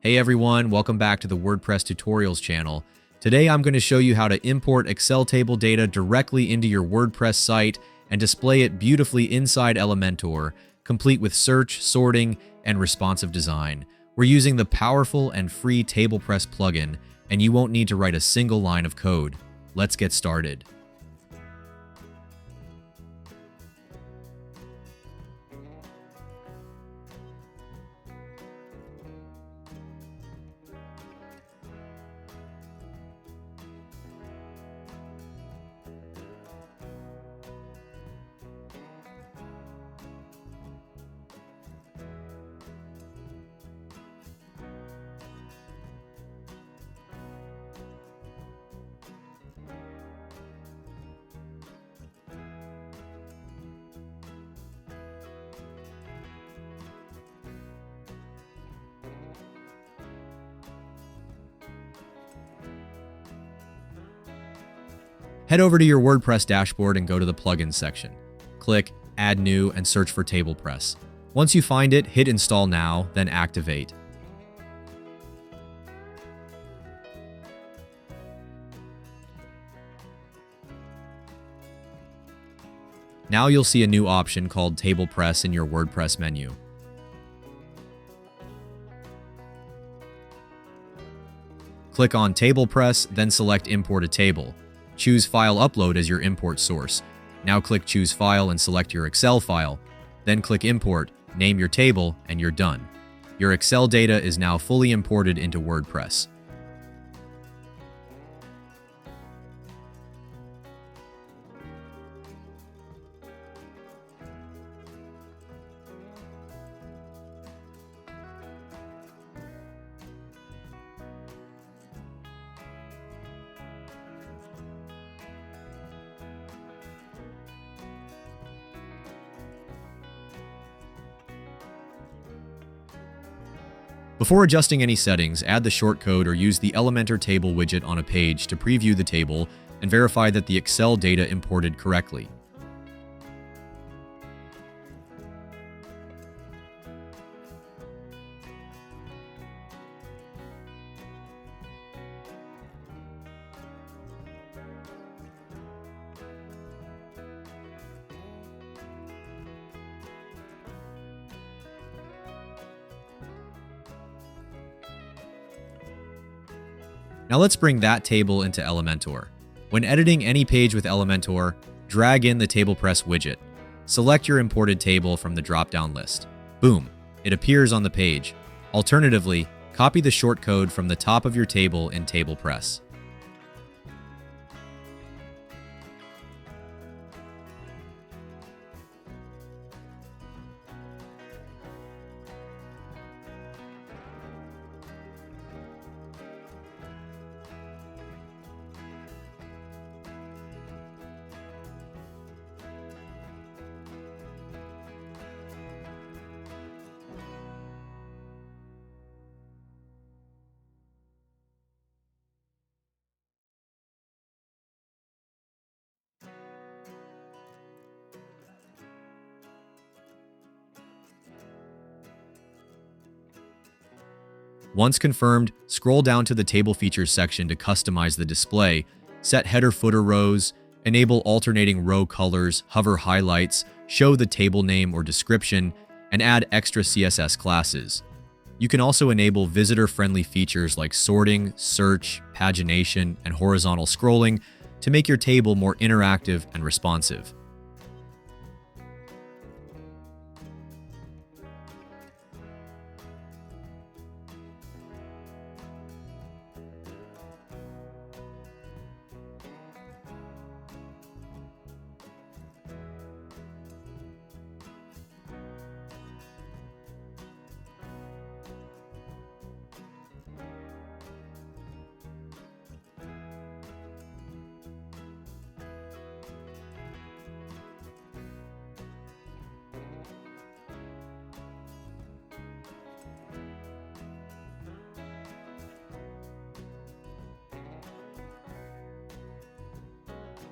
Hey everyone, welcome back to the WordPress tutorials channel. Today I'm going to show you how to import Excel table data directly into your WordPress site and display it beautifully inside Elementor, complete with search, sorting, and responsive design. We're using the powerful and free TablePress plugin, and you won't need to write a single line of code. Let's get started. Head over to your WordPress dashboard and go to the Plugins section. Click Add New and search for TablePress. Once you find it, hit Install Now, then Activate. Now you'll see a new option called TablePress in your WordPress menu. Click on TablePress, then select Import a Table. Choose File Upload as your import source. Now click Choose File and select your Excel file. Then click Import, name your table, and you're done. Your Excel data is now fully imported into WordPress. Before adjusting any settings, add the shortcode or use the Elementor table widget on a page to preview the table and verify that the Excel data imported correctly. Now let's bring that table into Elementor. When editing any page with Elementor, drag in the TablePress widget. Select your imported table from the drop-down list. Boom! It appears on the page. Alternatively, copy the shortcode from the top of your table in TablePress. Once confirmed, scroll down to the Table Features section to customize the display, set header-footer rows, enable alternating row colors, hover highlights, show the table name or description, and add extra CSS classes. You can also enable visitor-friendly features like sorting, search, pagination, and horizontal scrolling to make your table more interactive and responsive.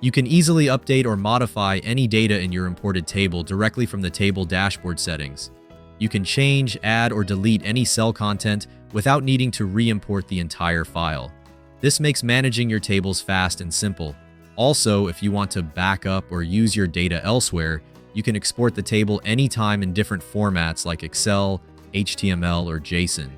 You can easily update or modify any data in your imported table directly from the table dashboard settings. You can change, add, or delete any cell content without needing to re-import the entire file. This makes managing your tables fast and simple. Also, if you want to back up or use your data elsewhere, you can export the table anytime in different formats like Excel, HTML, or JSON.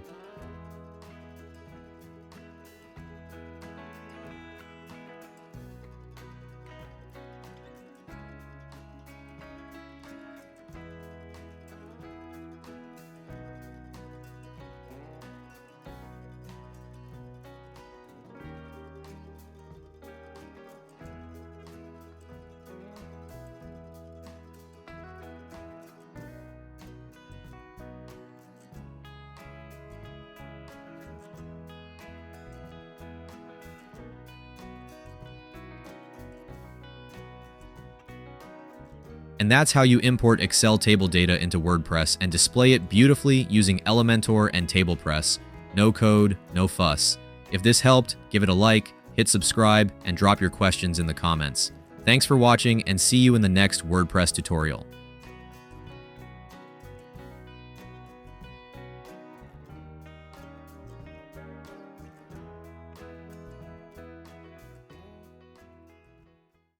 And that's how you import Excel table data into WordPress and display it beautifully using Elementor and TablePress. No code, no fuss. If this helped, give it a like, hit subscribe, and drop your questions in the comments. Thanks for watching, and see you in the next WordPress tutorial.